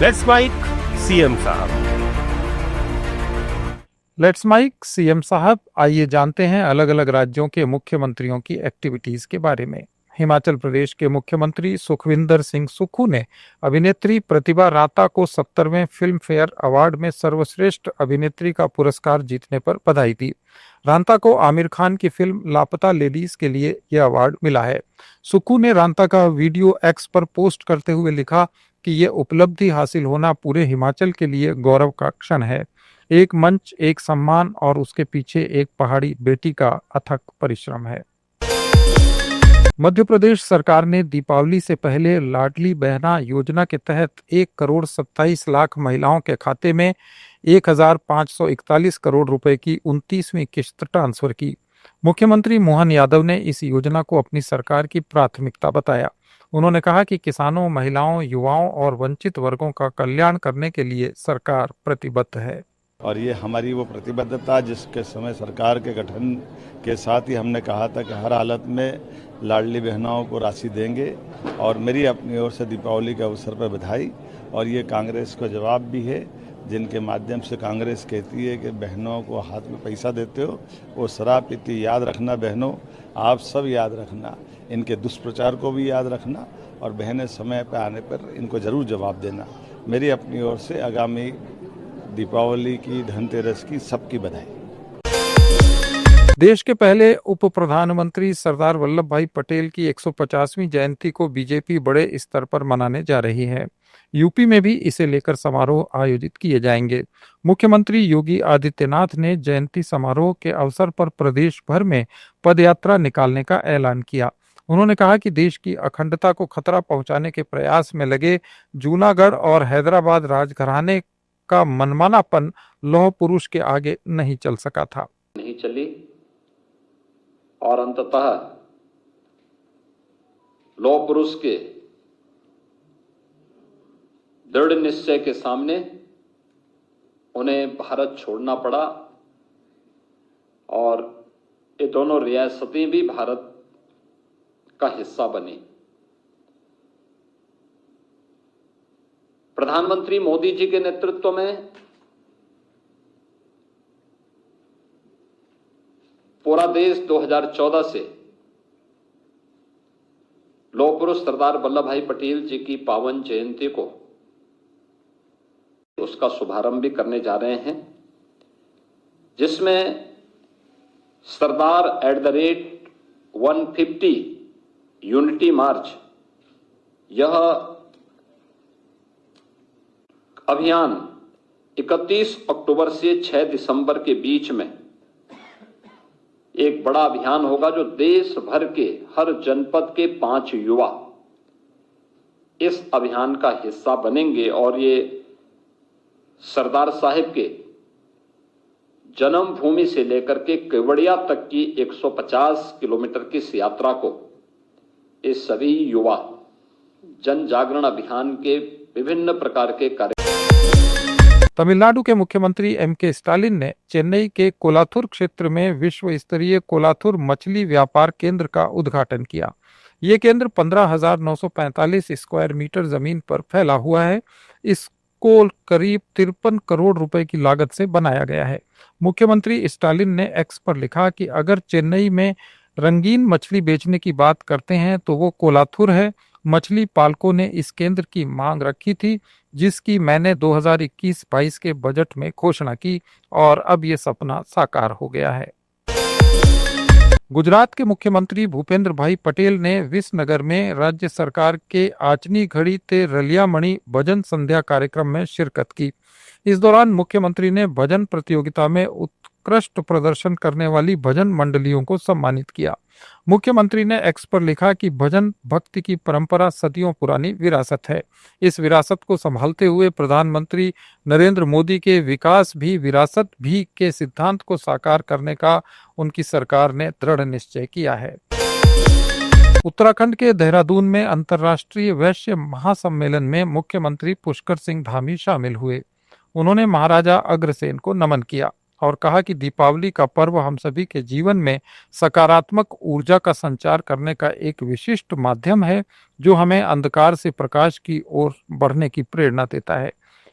Let's mic CM साहब। Let's mic CM साहब, आइए जानते हैं अलग अलग राज्यों के मुख्यमंत्रियों की एक्टिविटीज के बारे में। हिमाचल प्रदेश के मुख्यमंत्री सुखविंदर सिंह सुक्खू ने अभिनेत्री प्रतिभा राता को 70वें फिल्म फेयर अवार्ड में सर्वश्रेष्ठ अभिनेत्री का पुरस्कार जीतने पर बधाई दी। रांता को आमिर खान की फिल्म लापता लेडीज के लिए यह अवार्ड मिला है। सुक्खू ने रांता का वीडियो एक्स पर पोस्ट करते हुए लिखा कि यह उपलब्धि हासिल होना पूरे हिमाचल के लिए गौरव का क्षण है। एक मंच, एक सम्मान और उसके पीछे एक पहाड़ी बेटी का अथक परिश्रम है। मध्य प्रदेश सरकार ने दीपावली से पहले लाडली बहना योजना के तहत 1,27,00,000 महिलाओं के खाते में 1,541 करोड़ रुपए की 29वीं किश्त ट्रांसफर की। मुख्यमंत्री मोहन यादव ने इस योजना को अपनी सरकार की प्राथमिकता बताया। उन्होंने कहा कि किसानों, महिलाओं, युवाओं और वंचित वर्गों का कल्याण करने के लिए सरकार प्रतिबद्ध है। और ये हमारी वो प्रतिबद्धता जिसके समय सरकार के गठन के साथ ही हमने कहा था कि हर हालत में लाडली बहनाओं को राशि देंगे। और मेरी अपनी ओर से दीपावली के अवसर पर बधाई। और ये कांग्रेस का जवाब भी है, जिनके माध्यम से कांग्रेस कहती है कि बहनों को हाथ में पैसा देते हो, वो शराब पीती। याद रखना बहनों, आप सब याद रखना, इनके दुष्प्रचार को भी याद रखना और बहनें समय पर आने पर इनको ज़रूर जवाब देना। मेरी अपनी ओर से आगामी दीपावली की, धनतेरस की सबकी बधाई। देश के पहले उप प्रधानमंत्री सरदार वल्लभ भाई पटेल की 150वीं जयंती को बीजेपी बड़े स्तर पर मनाने जा रही है। यूपी में भी इसे लेकर समारोह आयोजित किए जाएंगे। मुख्यमंत्री योगी आदित्यनाथ ने जयंती समारोह के अवसर पर प्रदेश भर में पदयात्रा निकालने का ऐलान किया। उन्होंने कहा कि देश की अखंडता को खतरा पहुंचाने के प्रयास में लगे जूनागढ़ और हैदराबाद राजघराने का मनमानापन लौह पुरुष के आगे नहीं चल सका था। नहीं चली और अंततः लौह पुरुष के दृढ़ निश्चय के सामने उन्हें भारत छोड़ना पड़ा और ये दोनों रियासतें भी भारत का हिस्सा बनी। प्रधानमंत्री मोदी जी के नेतृत्व में पूरा देश 2014 से लौह पुरुष सरदार वल्लभ भाई पटेल जी की पावन जयंती को उसका शुभारंभ भी करने जा रहे हैं, जिसमें सरदार @150 यूनिटी मार्च यह अभियान 31 अक्टूबर से 6 दिसंबर के बीच में एक बड़ा अभियान होगा, जो देश भर के हर जनपद के 5 युवा इस अभियान का हिस्सा बनेंगे। और ये सरदार साहिब के जन्मभूमि से लेकर के केवड़िया तक की 150 किलोमीटर की इस यात्रा को ये सभी युवा जन जागरण अभियान के विभिन्न प्रकार के कार्य। तमिलनाडु के मुख्यमंत्री एम.के. स्टालिन ने चेन्नई के कोलाथुर क्षेत्र में विश्व स्तरीय कोलाथुर मछली व्यापार केंद्र का उद्घाटन किया। ये केंद्र 15,945 स्क्वायर मीटर जमीन पर फैला हुआ है। इसको करीब 53 करोड़ रुपए की लागत से बनाया गया है। मुख्यमंत्री स्टालिन ने एक्स पर लिखा कि अगर चेन्नई में रंगीन मछली बेचने की बात करते हैं तो वो कोलाथुर है। मछली पालकों ने इस केंद्र की मांग रखी थी, जिसकी मैंने 2021-22 के बजट में घोषणा की और अब ये सपना साकार हो गया है। गुजरात के मुख्यमंत्री भूपेंद्र भाई पटेल ने विसनगर में राज्य सरकार के आचनी घड़ी ते रलियामणि भजन संध्या कार्यक्रम में शिरकत की। इस दौरान मुख्यमंत्री ने भजन प्रतियोगिता में उत्कृष्ट प्रदर्शन करने वाली भजन मंडलियों को सम्मानित किया। मुख्यमंत्री ने एक्स पर लिखा कि भजन भक्ति की परंपरा सदियों पुरानी विरासत है। इस विरासत को संभालते हुए प्रधानमंत्री नरेंद्र मोदी के विकास भी विरासत भी के सिद्धांत को साकार करने का उनकी सरकार ने दृढ़ निश्चय किया है। उत्तराखंड के देहरादून में अंतर्राष्ट्रीय वैश्य महासम्मेलन में मुख्यमंत्री पुष्कर सिंह धामी शामिल हुए। उन्होंने महाराजा अग्रसेन को नमन किया। और कहा कि दीपावली का पर्व हम सभी के जीवन में सकारात्मक ऊर्जा का संचार करने का एक विशिष्ट माध्यम है, जो हमें अंधकार से प्रकाश की ओर बढ़ने की प्रेरणा देता है।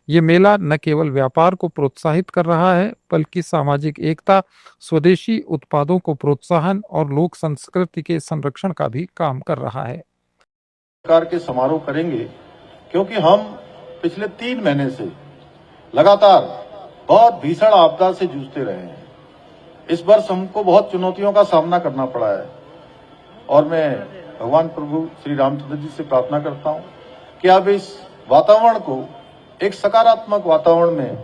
ये मेला न केवल व्यापार को प्रोत्साहित कर रहा है, बल्कि सामाजिक एकता, स्वदेशी उत्पादों को प्रोत्साहन और लोक संस्कृति के संरक्षण का भी काम कर रहा है। प्रकार के समारोह करेंगे, क्योंकि हम पिछले 3 महीने से लगातार बहुत भीषण आपदा से जूझते रहे हैं। इस वर्ष हमको बहुत चुनौतियों का सामना करना पड़ा है और मैं भगवान प्रभु श्री रामचंद्र जी से प्रार्थना करता हूं कि आप इस वातावरण को एक सकारात्मक वातावरण में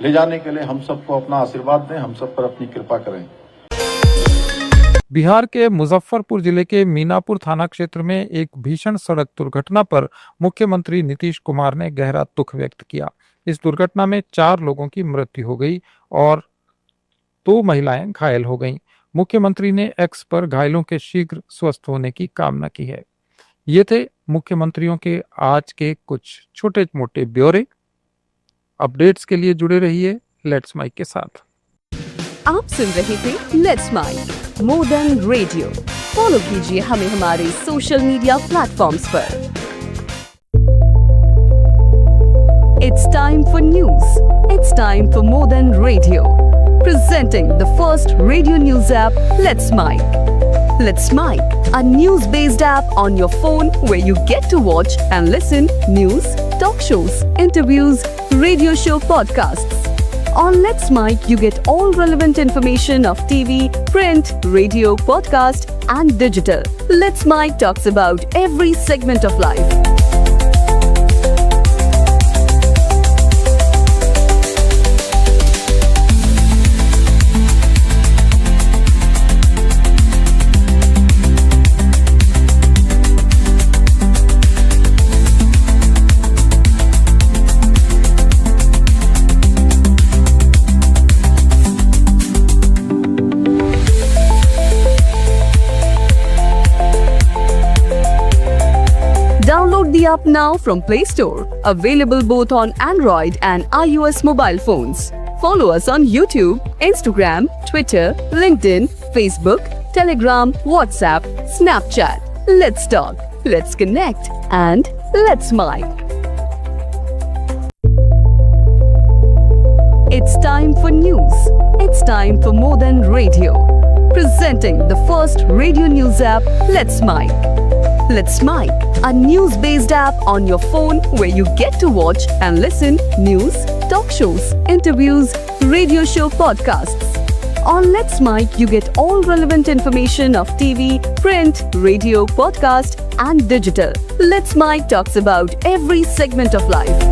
ले जाने के लिए हम सबको अपना आशीर्वाद दें, हम सब पर अपनी कृपा करें। बिहार के मुजफ्फरपुर जिले के मीनापुर थाना क्षेत्र में एक भीषण सड़क दुर्घटना पर मुख्यमंत्री नीतीश कुमार ने गहरा दुख व्यक्त किया। इस दुर्घटना में 4 लोगों की मृत्यु हो गई और 2 महिलाएं घायल हो गईं। मुख्यमंत्री ने एक्स पर घायलों के शीघ्र स्वस्थ होने की कामना की है। ये थे मुख्यमंत्रियों के आज के कुछ छोटे मोटे ब्यौरे। अपडेट्स के लिए जुड़े रहिए लेट्स माइक के साथ। आप सुन रहे थे let's mike more than radio. Follow कीजिए हमें हमारे सोशल मीडिया प्लेटफॉर्म्स पर। It's time for news. It's time for more than radio. Presenting the first radio news app, Let's Mic. Let's Mic, a news-based app on your phone where you get to watch and listen news, talk shows, interviews, radio show podcasts. On Let's Mic, you get all relevant information of TV, print, radio, podcast, and digital. Let's Mic talks about every segment of life. Download the app now from Play Store. Available both on Android and iOS mobile phones. Follow us on YouTube, Instagram, Twitter, LinkedIn, Facebook, Telegram, WhatsApp, Snapchat. Let's talk, let's connect, and let's mic. It's time for news. It's time for more than radio. Presenting the first radio news app, Let's Mic. Let's Mic, a news-based app on your phone where you get to watch and listen news, talk shows, interviews, radio show podcasts. On Let's Mic, you get all relevant information of TV, print, radio, podcast, and digital. Let's Mic talks about every segment of life.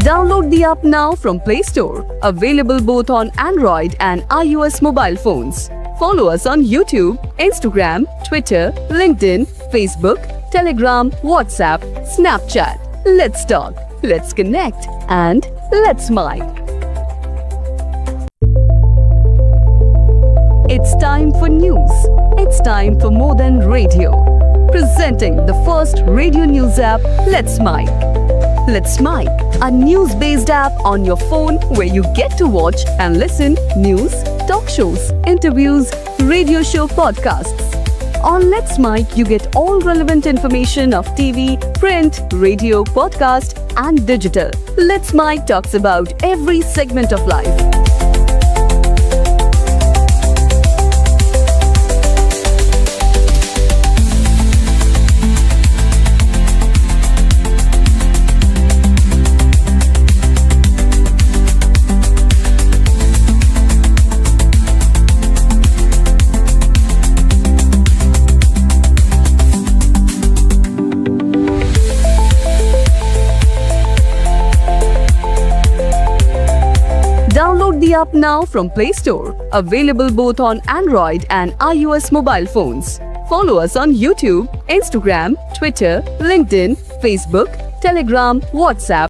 Download the app now from Play Store. Available both on Android and iOS mobile phones. Follow us on YouTube, Instagram, Twitter, LinkedIn, Facebook, Telegram, WhatsApp, Snapchat. Let's talk, let's connect, and let's mic. It's time for news. It's time for more than radio. Presenting the first radio news app, Let's Mic. Let's Mic, a news-based app on your phone where you get to watch and listen news, talk shows, interviews, radio show podcasts. On Let's Mic, you get all relevant information of TV, print, radio, podcast, and digital. Let's Mic talks about every segment of life. the app now from Play Store. Available both on Android and iOS mobile phones. Follow us on YouTube, Instagram, Twitter, LinkedIn, Facebook, Telegram, WhatsApp,